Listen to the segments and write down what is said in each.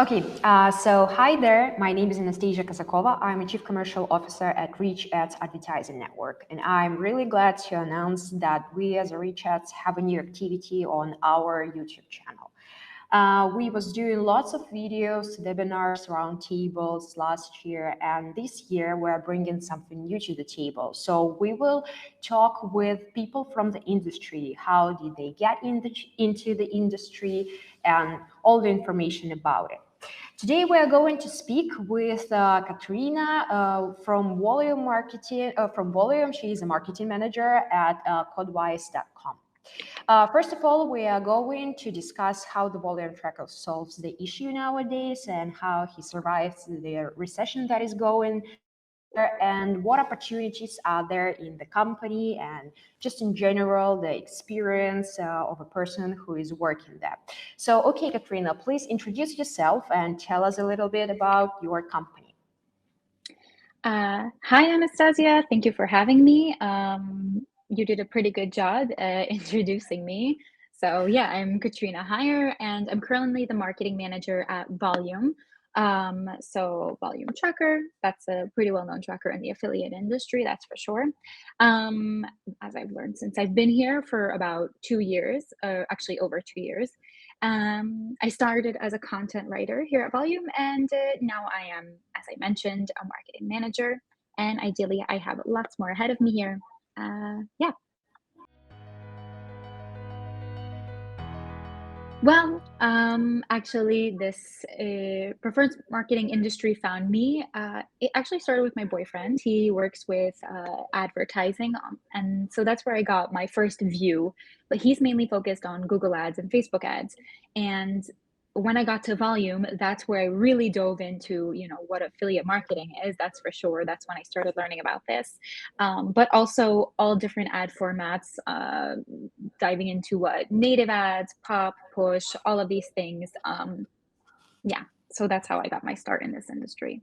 So hi there. My name is Anastasia Kazakova. I'm a Chief Commercial Officer at Reach Ads Advertising Network, and I'm really glad to announce that we as a Reach Ads have a new activity on our YouTube channel. We was doing lots of videos, webinars, roundtables last year, and this year we're bringing something new to the table. So we will talk with people from the industry. How did they get into the industry, and all the information about it. Today we are going to speak with Katrina from Volume Marketing. From Volume, she is a marketing manager at Codewise.com. First of all, we are going to discuss how the volume tracker solves the issue nowadays and how he survives the recession that is going and what opportunities are there in the company and just in general the experience of a person who is working there. So, okay, Katrina, please introduce yourself and tell us a little bit about your company. Hi, Anastasia. Thank you for having me. You did a pretty good job introducing me. So yeah, I'm Katrina Heyer, and I'm currently the marketing manager at Volume. So Volume Tracker, that's a pretty well-known tracker in the affiliate industry, that's for sure. As I've learned since I've been here for about 2 years, actually over 2 years. I started as a content writer here at Volume, and now I am, as I mentioned, a marketing manager. And ideally, I have lots more ahead of me here. Yeah. Well, actually, this performance marketing industry found me. It actually started with my boyfriend. He works with advertising, and so that's where I got my first view. But he's mainly focused on Google Ads and Facebook ads. And when I got to Volume, that's where I really dove into, what affiliate marketing is. That's for sure. That's when I started learning about this. But also all different ad formats, diving into what native ads, pop, push, all of these things. Yeah, so that's how I got my start in this industry.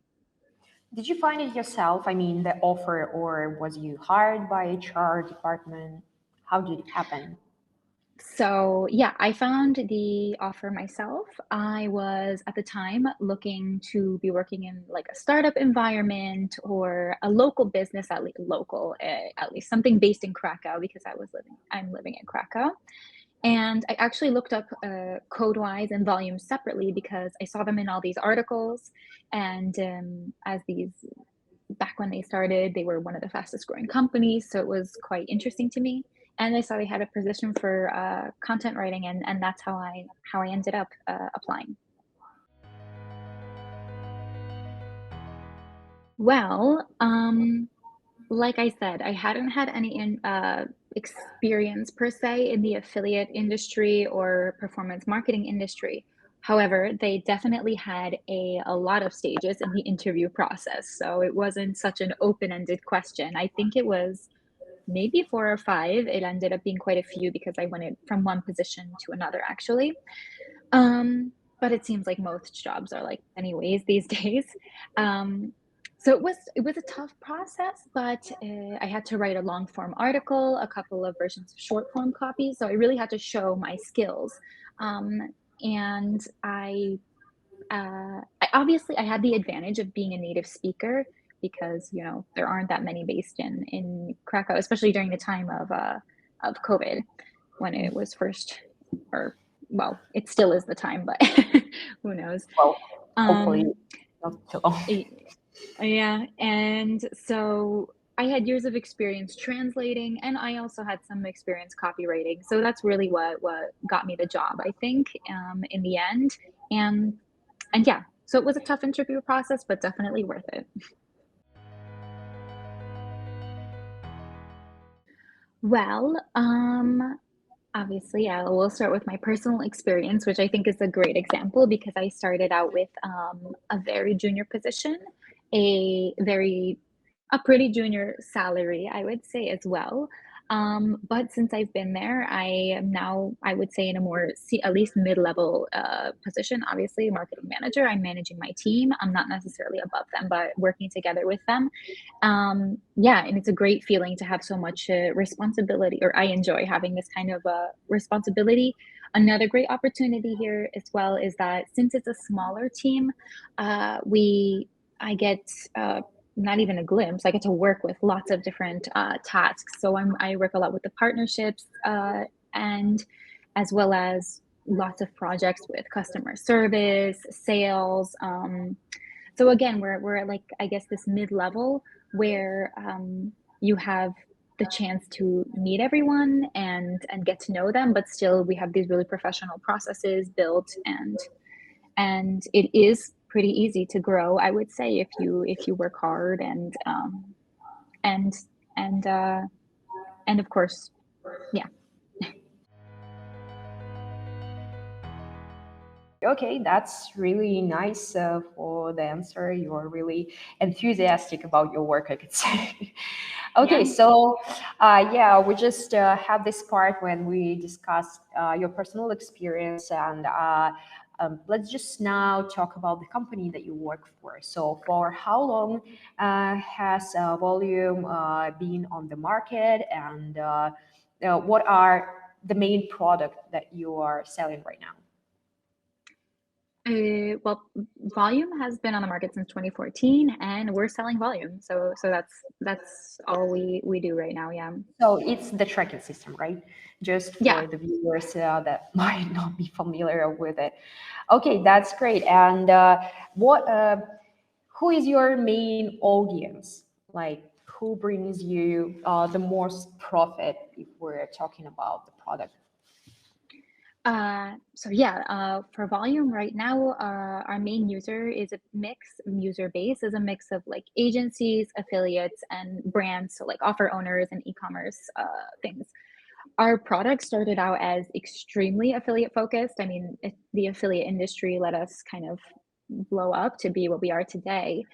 Did you find it yourself? I mean, the offer, or was you hired by HR department? How did it happen? So yeah, I found the offer myself. I was at the time looking to be working in like a startup environment or a local business, at least something based in Krakow, because I'm living in Krakow. And I actually looked up Codewise and Volume separately because I saw them in all these articles. And back when they started, they were one of the fastest growing companies. So it was quite interesting to me. And I saw they had a position for content writing, and that's how I ended up applying. Well, like I said, I hadn't had any experience per se in the affiliate industry or performance marketing industry. However, they definitely had a lot of stages in the interview process. So it wasn't such an open-ended question. I think it was maybe 4 or 5. It ended up being quite a few because I went from one position to another, actually. But it seems like most jobs are like anyways these days. So it was a tough process, but I had to write a long form article, a couple of versions of short form copy. So I really had to show my skills. And I had the advantage of being a native speaker because there aren't that many based in Krakow, especially during the time of COVID when it was first, or well, it still is the time, but who knows? Well, hopefully not too long. Yeah, and so I had years of experience translating, and I also had some experience copywriting. So that's really what got me the job, I think, in the end. And yeah, so it was a tough interview process, but definitely worth it. Well, obviously, I will start with my personal experience, which I think is a great example because I started out with a very junior position, a pretty junior salary, I would say as well. But since I've been there, I am now, I would say, in a more, at least mid-level position. Obviously, marketing manager. I'm managing my team. I'm not necessarily above them, but working together with them. Yeah, and it's a great feeling to have so much responsibility, or I enjoy having this kind of responsibility. Another great opportunity here as well is that since it's a smaller team, we I get not even a glimpse. I get to work with lots of different tasks. So I work a lot with the partnerships and as well as lots of projects with customer service, sales. So again, we're at like I guess this mid level where you have the chance to meet everyone and get to know them, but still we have these really professional processes built and it is pretty easy to grow, I would say, if you work hard and and uh and of course, yeah. Okay, that's really nice for the answer. You're really enthusiastic about your work, I could say. Okay, Yeah. so yeah, we just had this part when we discussed your personal experience, and let's just now talk about the company that you work for. So, for how long has Volume been on the market, and what are the main product that you are selling right now? Well, Volume has been on the market since 2014, and we're selling Volume. So that's all we do right now. Yeah. So it's the tracking system, right? Just Yeah. for the viewers that might not be familiar with it. Okay, that's great. And what? Who is your main audience? Like, who brings you the most profit if we're talking about the product? So yeah, for Volume right now, our main user base is a mix of like agencies, affiliates, and brands. So like offer owners and e-commerce things. Our product started out as extremely affiliate focused. I mean, the affiliate industry let us kind of blow up to be what we are today.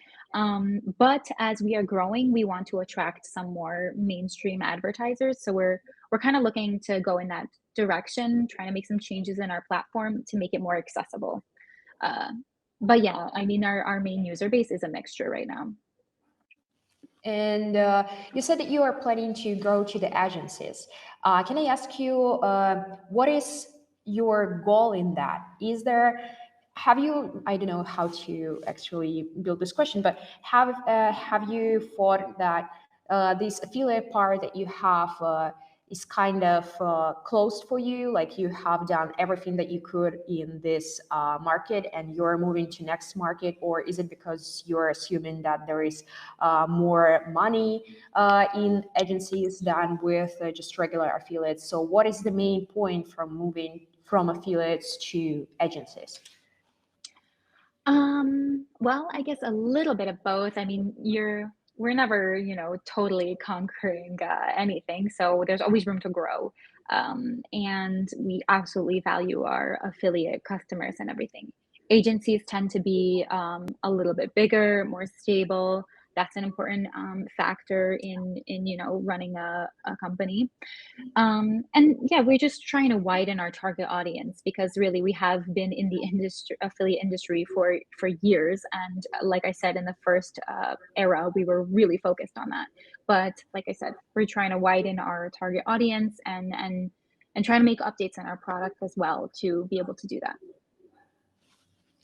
But as we are growing, we want to attract some more mainstream advertisers. So we're kind of looking to go in that direction, trying to make some changes in our platform to make it more accessible. Uh, but yeah, I mean, our main user base is a mixture right now. And you said that you are planning to go to the agencies. Can I ask you, what is your goal in that? Is there, have you, I don't know how to actually build this question, but have you thought that this affiliate part that you have is kind of closed for you? Like you have done everything that you could in this market and you're moving to next market, or is it because you're assuming that there is more money in agencies than with just regular affiliates? So what is the main point from moving from affiliates to agencies? Well, I guess a little bit of both. I mean, we're never, totally conquering anything, so there's always room to grow. And we absolutely value our affiliate customers and everything. Agencies tend to be a little bit bigger, more stable. That's an important factor in running a company. And yeah, we're just trying to widen our target audience because really we have been in the industry, affiliate industry for years. And like I said, in the first era, we were really focused on that. But like I said, we're trying to widen our target audience and trying to make updates on our product as well to be able to do that.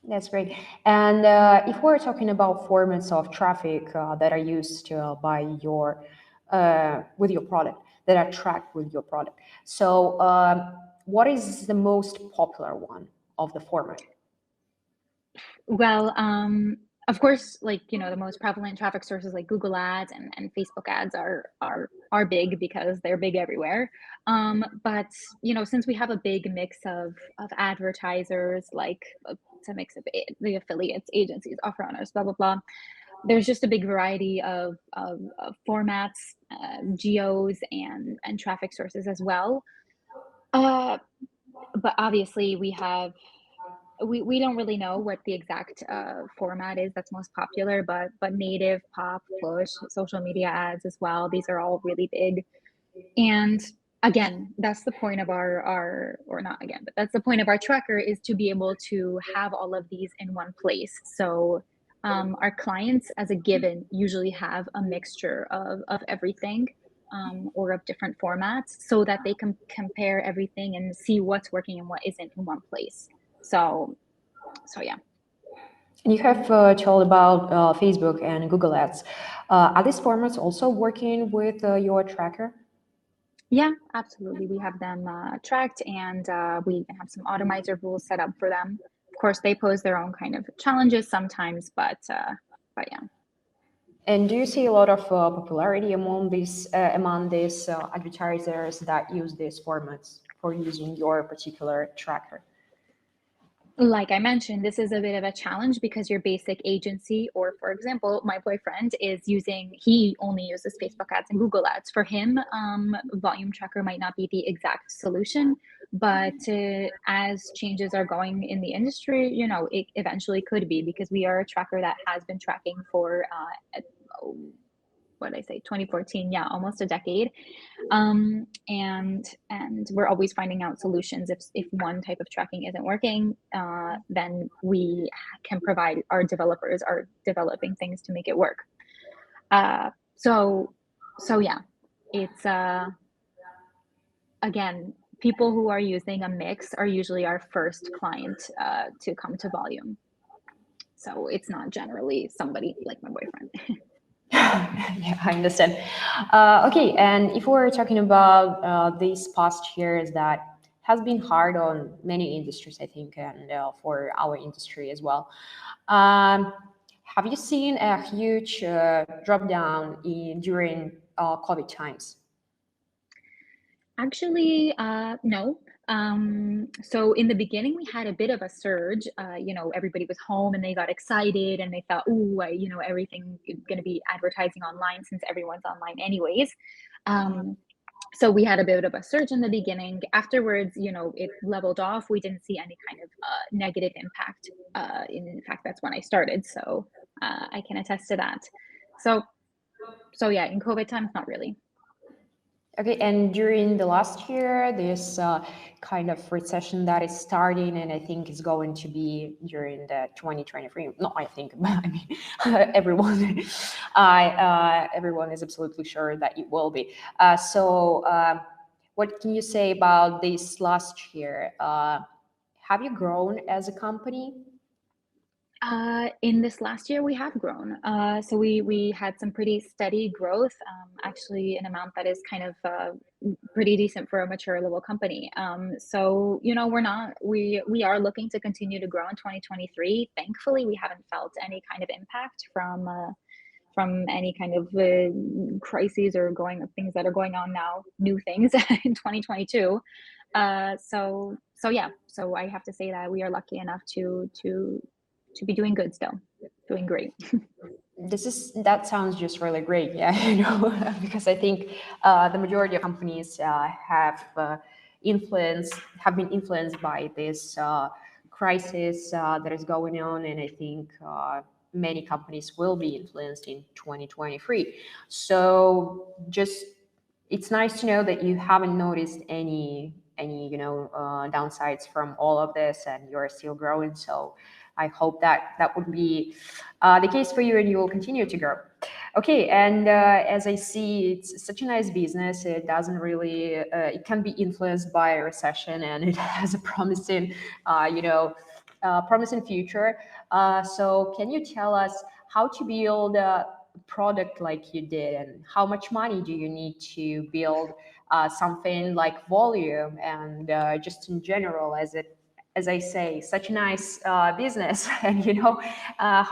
That's great. And if we're talking about formats of traffic that are used by your with your product, that are tracked with your product, so what is the most popular one of the format? Well, of course, like, the most prevalent traffic sources like Google Ads and Facebook ads are big because they're big everywhere. But since we have a big mix of advertisers, like it's a mix of the affiliates, agencies, offer owners, blah blah blah. There's just a big variety of formats, geos, and traffic sources as well. Uh, but obviously, we don't really know what the exact format is that's most popular, but native, pop, push, social media ads as well. These are all really big. And again, that's the point of our or not again, but that's the point of our tracker is to be able to have all of these in one place. So our clients, as a given, usually have a mixture of everything. or of different formats so that they can compare everything and see what's working and what isn't in one place. So yeah. And you have told about Facebook and Google Ads. Are these formats also working with your tracker? Yeah, absolutely. We have them tracked, and we even have some automizer rules set up for them. Of course, they pose their own kind of challenges sometimes, but yeah. And do you see a lot of popularity among these advertisers that use these formats for using your particular tracker? Like I mentioned, this is a bit of a challenge because your basic agency, or for example, my boyfriend he only uses Facebook ads and Google ads. For him, volume tracker might not be the exact solution, but as changes are going in the industry, it eventually could be, because we are a tracker that has been tracking for, what did I say, 2014, yeah, almost a decade. And we're always finding out solutions. If one type of tracking isn't working, then we can provide, our developers are developing things to make it work. So yeah, it's again, people who are using a mix are usually our first client to come to Volume. So it's not generally somebody like my boyfriend. Yeah, I understand. Okay, and if we're talking about these past years that has been hard on many industries, I think, and for our industry as well. Have you seen a huge drop down during COVID times? Actually, no. So in the beginning, we had a bit of a surge. Everybody was home and they got excited and they thought, "Ooh, everything is going to be advertising online since everyone's online anyways." So we had a bit of a surge in the beginning. Afterwards, it leveled off. We didn't see any kind of negative impact. In fact, that's when I started, so I can attest to that. So yeah, in COVID times, not really. Okay, and during the last year, this kind of recession that is starting, and I think is going to be during the 2023. Not I think, but I mean, everyone, everyone is absolutely sure that it will be. What can you say about this last year? Have you grown as a company? In this last year, we have grown. So we had some pretty steady growth, actually an amount that is kind of pretty decent for a mature level company. So we are looking to continue to grow in 2023. Thankfully, we haven't felt any kind of impact from any kind of crises or things that are going on now, new things in 2022. So yeah, so I have to say that we are lucky enough to be doing good still, doing great. That sounds just really great, yeah. Because I think the majority of companies have been influenced by this crisis that is going on, and I think many companies will be influenced in 2023. So just it's nice to know that you haven't noticed any downsides from all of this, and you're still growing. So I hope that that would be the case for you, and you will continue to grow. Okay, and as I see, it's such a nice business. It doesn't really, it can be influenced by a recession, and it has a promising, promising future. So can you tell us how to build a product like you did, and how much money do you need to build something like Volume, and just in general, as I say, such a nice business, and how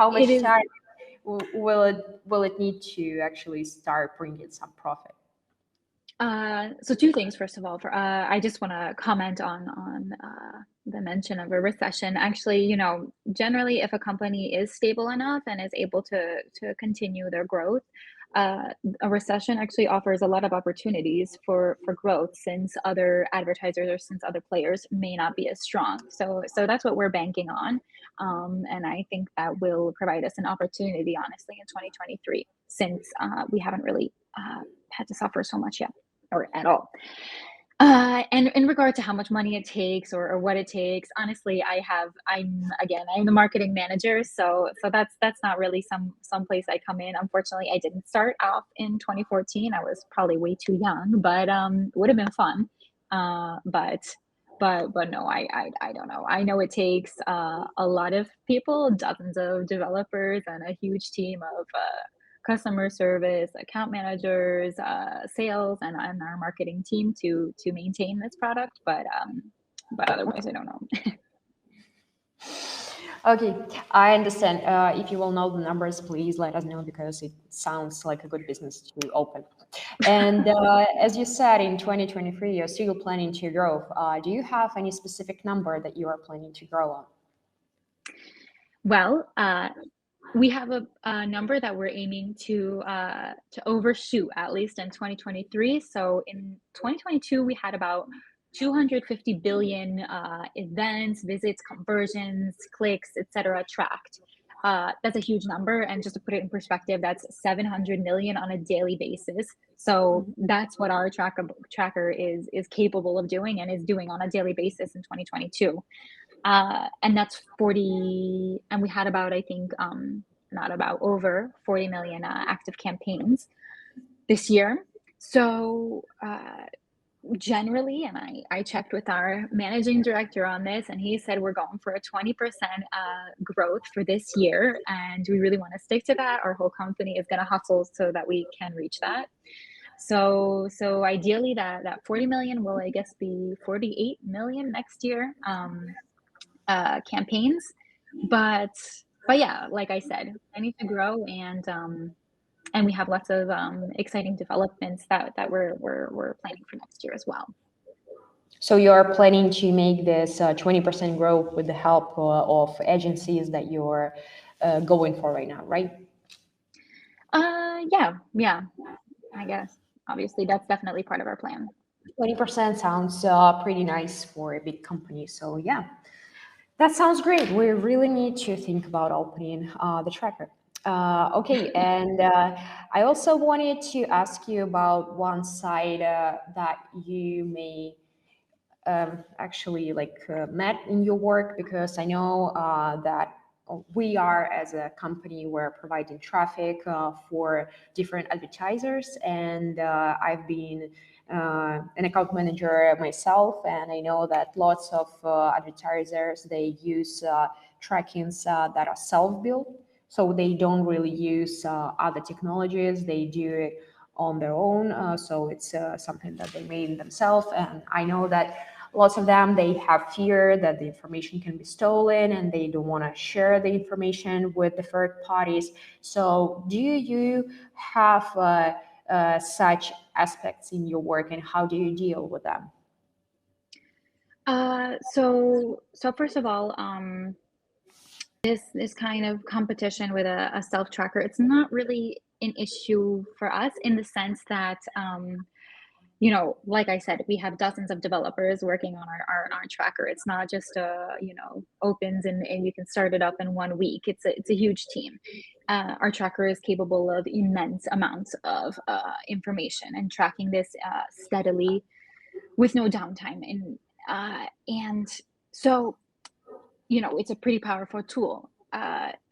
It much is. time will it need to actually start bringing some profit? So two things. First of all, I just want to comment on the mention of a recession. Actually, generally, if a company is stable enough and is able to continue their growth, a recession actually offers a lot of opportunities for growth, since other advertisers or since other players may not be as strong. So that's what we're banking on, and I think that will provide us an opportunity, honestly, in 2023, since we haven't really had to suffer so much yet, or at all. And in regard to how much money it takes or what it takes, honestly, I'm the marketing manager, so that's not really some place I come in. Unfortunately, I didn't start off in 2014. I was probably way too young, but would have been fun. But no, I don't know. I know it takes a lot of people, dozens of developers, and a huge team of customer service, account managers, sales, and our marketing team to maintain this product. But otherwise, I don't know. Okay, I understand. If you will know the numbers, please let us know because it sounds like a good business to open. And as you said, in 2023, you're still planning to grow. Do you have any specific number that you are planning to grow on? Well, we have a number that we're aiming to overshoot at least in 2023. So in 2022, we had about 250 billion events, visits, conversions, clicks, etc. tracked. That's a huge number, and just to put it in perspective, that's 700 million on a daily basis. So that's what our tracker is capable of doing and is doing on a daily basis in 2022. And that's 40, and we had about, I think, not about, over 40 million active campaigns this year. So generally, and I checked with our managing director on this, and he said we're going for a 20% growth for this year, and we really want to stick to that. Our whole company is going to hustle so that we can reach that. So ideally, that 40 million will, I guess, be 48 million next year. Campaigns, but yeah, like I said, I need to grow, and we have lots of exciting developments that we're planning for next year as well. So you're planning to make this 20% growth with the help of agencies that you're going for right now, right? Yeah. I guess obviously that's definitely part of our plan. 20% sounds pretty nice for a big company. So yeah, that sounds great. We really need to think about opening the tracker. Okay, and I also wanted to ask you about one side that you may actually met in your work, because I know that we are, as a company, we're providing traffic for different advertisers, and I've been an account manager myself, and I know that lots of advertisers, they use trackings that are self-built, so they don't really use other technologies. They do it on their own, so it's something that they made themselves. And I know that lots of them, they have fear that the information can be stolen, and they don't want to share the information with the third parties. So do you have such aspects in your work, and how do you deal with them? So first of all, this kind of competition with a self tracker, it's not really an issue for us in the sense that like I said, we have dozens of developers working on our tracker. It's not just opens and you can start it up in 1 week. It's a huge team. Our tracker is capable of immense amounts of information and tracking this steadily with no downtime. And so it's a pretty powerful tool.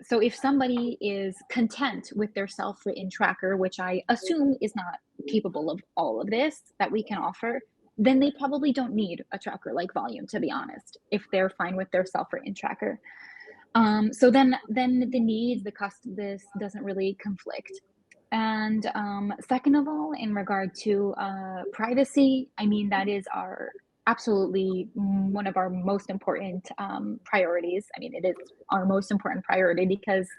So if somebody is content with their self-written tracker, which I assume is not capable of all of this that we can offer, then they probably don't need a tracker like Volume, to be honest, if they're fine with their self-written tracker. So then the needs, this doesn't really conflict. And second of all, in regard to privacy, I mean, that is absolutely one of our most important priorities. I mean, it is our most important priority because,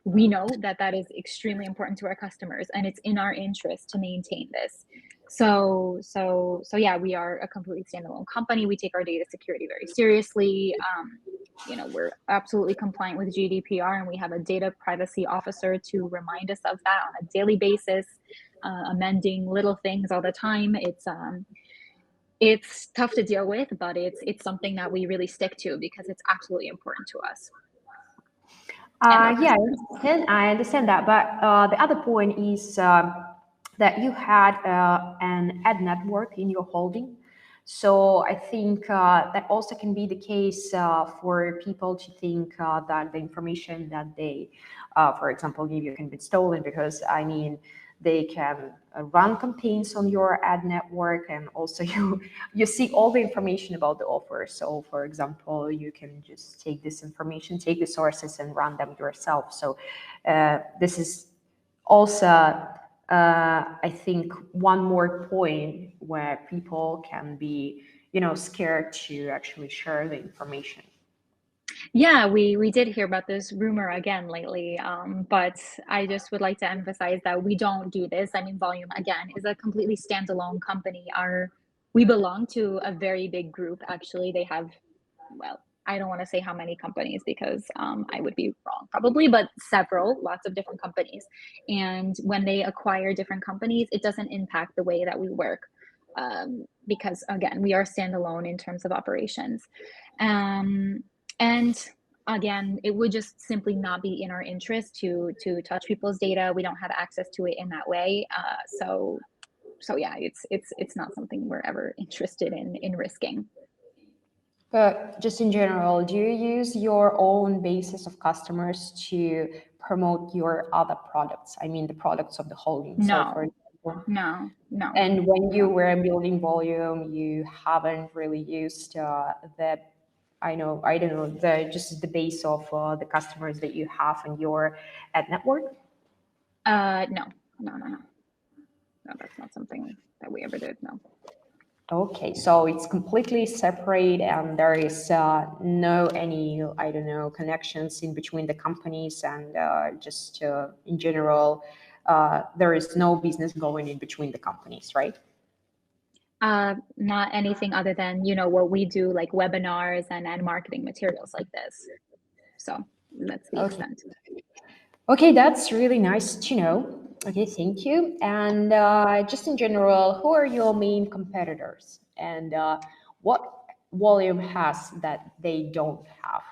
we know that is extremely important to our customers, and it's in our interest to maintain this. So yeah, we are a completely standalone company. We take our data security very seriously. We're absolutely compliant with GDPR, and we have a data privacy officer to remind us of that on a daily basis, amending little things all the time. It's tough to deal with, but it's something that we really stick to because it's absolutely important to us. Yeah, I understand that. But the other point is that you had an ad network in your holding. So I think that also can be the case for people to think that the information that they, for example, give you can be stolen, because I mean, they can run campaigns on your ad network, and also you see all the information about the offer. So for example, you can just take this information, take the sources and run them yourself. So this is also I think one more point where people can be, scared to actually share the information. Yeah, we did hear about this rumor again lately, but I just would like to emphasize that we don't do this. I mean, Volume again is a completely standalone company. We belong to a very big group. Actually, they have, well, I don't want to say how many companies because I would be wrong probably, but several, lots of different companies. And when they acquire different companies, it doesn't impact the way that we work, because again, we are standalone in terms of operations. Um, and again, it would just simply not be in our interest to touch people's data. We don't have access to it in that way. So yeah, it's not something we're ever interested in risking. But just in general, do you use your own basis of customers to promote your other products? I mean, the products of the holding. So for No, example, no, no, and when you no. were building Volume, you haven't really used the, I don't know, the just the base of the customers that you have in your ad network. No, no, no, no. No, that's not something that we ever did. No. Okay, so it's completely separate, and there is no any, I don't know, connections in between the companies, and just in general, there is no business going in between the companies, right? Not anything other than, what we do, like webinars and marketing materials like this. So that's the Okay. extent. Okay, that's really nice to know. Okay, thank you. And just in general, who are your main competitors, and what Volume has that they don't have?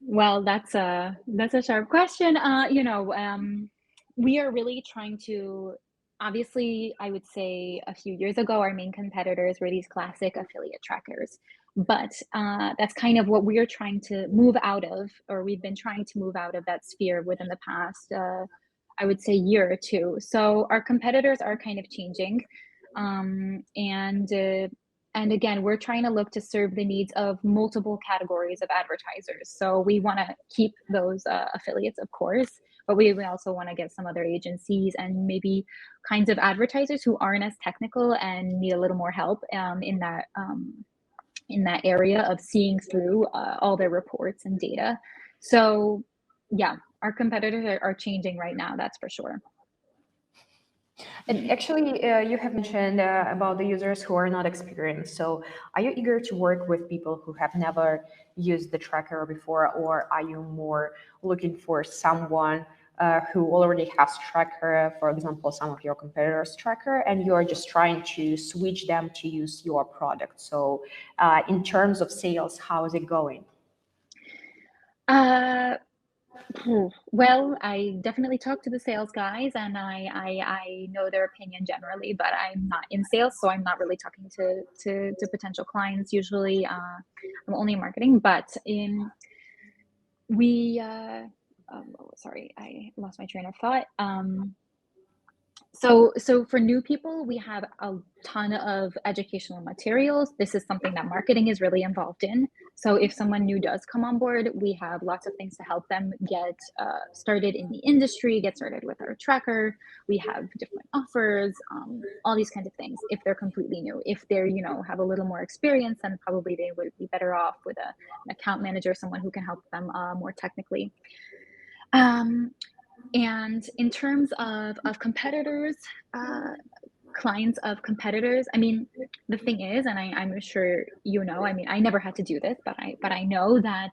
Well, that's a sharp question. We are really trying to. Obviously, I would say a few years ago, our main competitors were these classic affiliate trackers. But that's kind of what we're trying to move out of, or we've been trying to move out of that sphere within the past, I would say, year or two. So our competitors are kind of changing, and again, we're trying to look to serve the needs of multiple categories of advertisers. So we want to keep those affiliates, of course, but we also want to get some other agencies and maybe kinds of advertisers who aren't as technical and need a little more help in that area of seeing through all their reports and data. So yeah, our competitors are changing right now, that's for sure. And actually, you have mentioned about the users who are not experienced. So, are you eager to work with people who have never used the tracker before, or are you more looking for someone who already has tracker, for example, some of your competitors' tracker, and you're just trying to switch them to use your product? So, in terms of sales, how is it going? Uh, Well, I definitely talk to the sales guys, and I know their opinion generally, but I'm not in sales, so I'm not really talking to potential clients usually. I'm only in marketing, but in we sorry, I lost my train of thought. So for new people, we have a ton of educational materials. This is something that marketing is really involved in. So if someone new does come on board, we have lots of things to help them get started in the industry, get started with our tracker. We have different offers, all these kinds of things. If they're completely new, if they're have a little more experience, then probably they would be better off with an account manager, someone who can help them more technically. Um, and in terms of competitors, clients of competitors, I mean, the thing is, and I'm sure I mean, I never had to do this, but I know that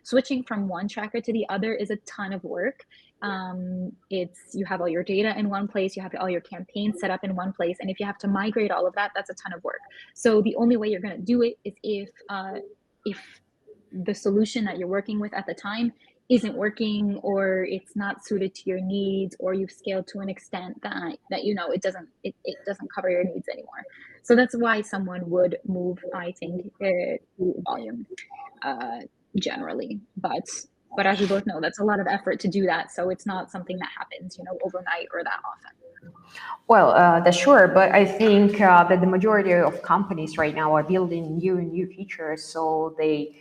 switching from one tracker to the other is a ton of work. You have all your data in one place, you have all your campaigns set up in one place, and if you have to migrate all of that, that's a ton of work. So the only way you're going to do it is if the solution that you're working with at the time isn't working, or it's not suited to your needs, or you've scaled to an extent that it doesn't cover your needs anymore. So that's why someone would move, I think, to Volume generally. But as we both know, that's a lot of effort to do that. So it's not something that happens, overnight or that often. Well, that's sure, but I think that the majority of companies right now are building new features, so they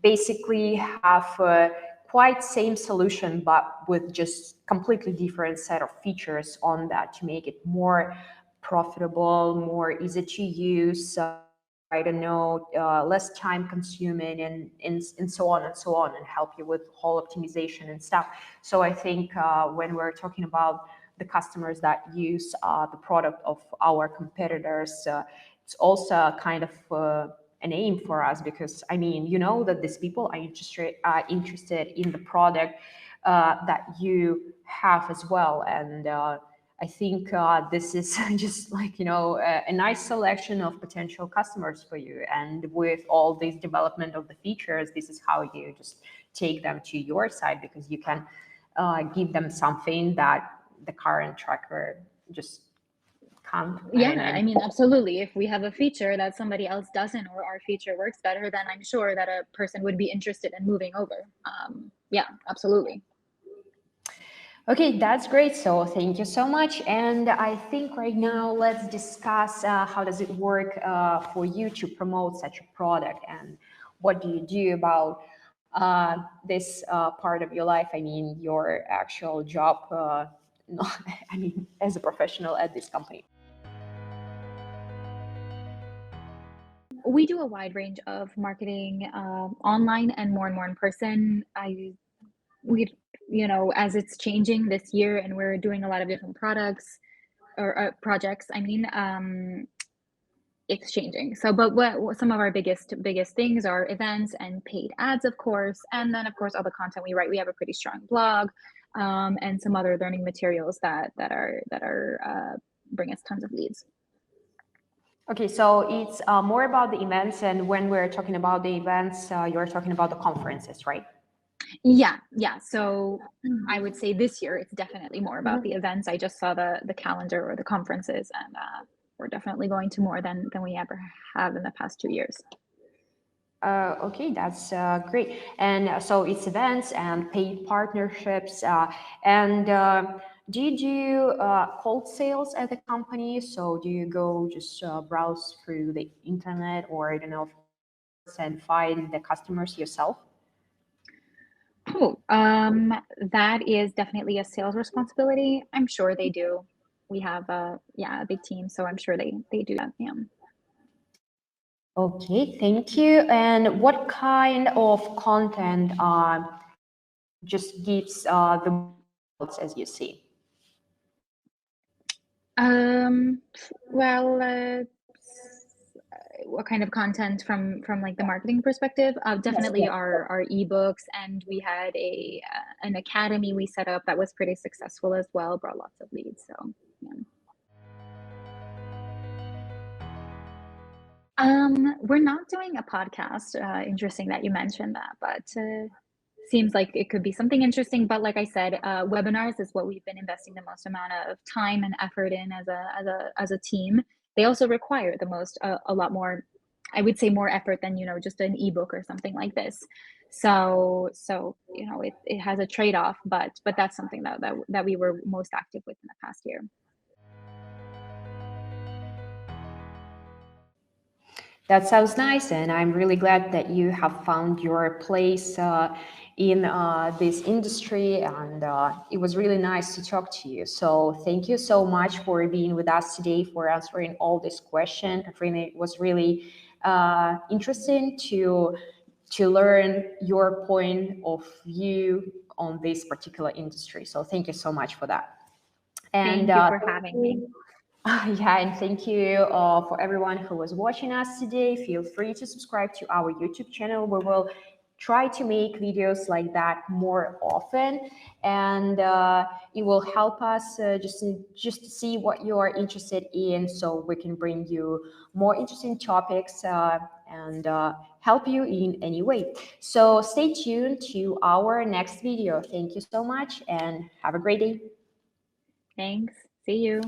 basically have quite same solution, but with just completely different set of features on that to make it more profitable, more easy to use. I don't know, less time consuming, and so on and so on, and help you with whole optimization and stuff. So I think when we're talking about the customers that use the product of our competitors, it's also kind of an aim for us, because I mean, you know that these people are interested in the product that you have as well, and I think this is just like, a nice selection of potential customers for you. And with all this development of the features, this is how you just take them to your side, because you can give them something that the current tracker just can't. Yeah, I mean, absolutely. If we have a feature that somebody else doesn't, or our feature works better, then I'm sure that a person would be interested in moving over. Yeah, absolutely. Okay, that's great. So thank you so much. And I think right now let's discuss how does it work for you to promote such a product, and what do you do about this part of your life? I mean, your actual job, I mean, as a professional at this company. We do a wide range of marketing, online and more in person. We, as it's changing this year, and we're doing a lot of different products or projects. I mean, it's changing. So, but what some of our biggest things are events and paid ads, of course, and then of course all the content we write. We have a pretty strong blog, and some other learning materials that are bring us tons of leads. Okay, so it's more about the events, and when we're talking about the events, you're talking about the conferences, right? Yeah. So I would say this year it's definitely more about the events. I just saw the calendar or the conferences, and we're definitely going to more than we ever have in the past 2 years. Okay, that's great. And so it's events and paid partnerships. And do you do cold sales at the company? So do you go just browse through the internet, or I don't know, and find the customers yourself? Oh, that is definitely a sales responsibility. I'm sure they do. We have a big team, so I'm sure they do that. Yeah. Okay, thank you. And what kind of content just gives the most as you see? Well, what kind of content from like the marketing perspective? Yes, Definitely yes. our ebooks, and we had an academy we set up that was pretty successful as well, brought lots of leads. So yeah. We're not doing a podcast. Interesting that you mentioned that, but seems like it could be something interesting. But like I said, webinars is what we've been investing the most amount of time and effort in as a team. They also require the most a lot more, I would say, more effort than just an ebook or something like this. So it has a trade-off, but that's something that we were most active with in the past year. That sounds nice, and I'm really glad that you have found your place in this industry, and it was really nice to talk to you. So thank you so much for being with us today, for answering all these questions. Katrina, it was really interesting to learn your point of view on this particular industry. So thank you so much for that. And Thank you for having me. yeah, and thank you for everyone who was watching us today. Feel free to subscribe to our YouTube channel. We will try to make videos like that more often, and it will help us just to see what you are interested in, so we can bring you more interesting topics and help you in any way. So stay tuned to our next video. Thank you so much and have a great day. Thanks. See you.